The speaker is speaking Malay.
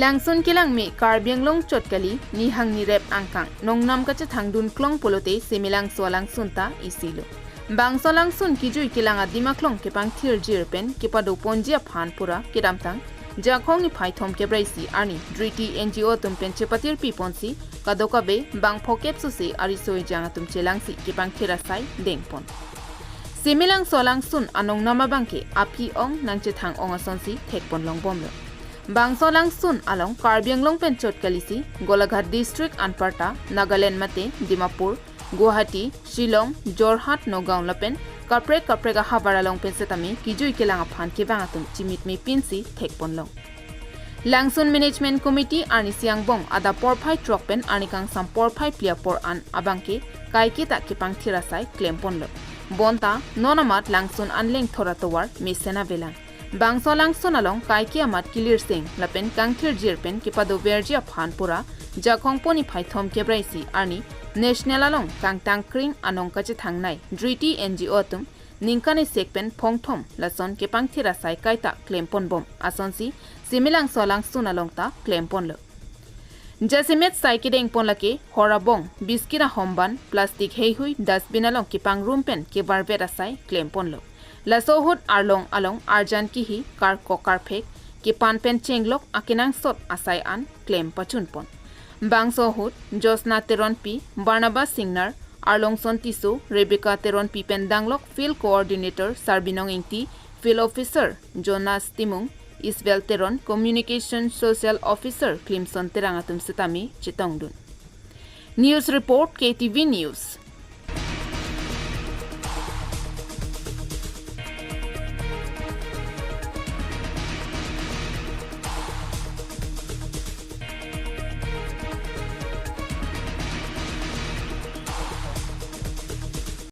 langsun kilang me karbianglong chotkali ni hang ni rep angkang nongnam ka cha thangdun klong polote Semelangso alangsun ta isilo bangso langsun kijui kilang adimaklong kepangthir jirpen kepado ponjia phan pura kedamtang jakhong ni phaithom kebraisi ani Dhriiti NGO tumpen chepatir pi ponsi kadokabe bang phokep su se arisoi janga tum chelangsi kepangthira sai dengpon Semelangso alangsun anong namabangke api ong nangche thang ong asonsi thekpon longbomlo bangso langsun along karbianglong pen chotkalisi golaghat district anparta Nagaland mate Dimapur Guwahati Shillong Jorhat Nagaon lapen kapre ga habara long pen setami kijui kelanga phan ke bangatum chimit me pinsi thekpon long langsun management committee ani siangbong ada porphai trokpen ani kang sam porphai plia por an abangke kaike ta kepangthira sai claim ponlo bonta nonamat langsun anleng thora towar mesena velang bangso langsun along kaike amat kilir sing lapen kangthir jirpen kepado verjia phan pura jakhong poni phaithom kebraisi ani national along kangtang kring anong kache thangnai Dhriiti NGO tum ningkane sekpen phongthom lason kepangthira sai kaita claim ponbom asonsi Semelangso langsun along ta claim ponlo Jasimet saikideng ponlake horabong biskira homban plastic heihui dustbin along kipang roompen ke barbet asai claim ponlo lasohut arlong along arjan kihi kar kokar phek ke panpen chenglok akinang sot asai an claim pachun pon bangsohut josna teronpi barnabas singnar arlong sontiso rebecca teronpi pendanglok field coordinator sarbinong ingti field officer jonas timung Isbel Teron, Communication Social Officer, Clemson Terangatum Setami, Chitongdun. News Report, KTV News.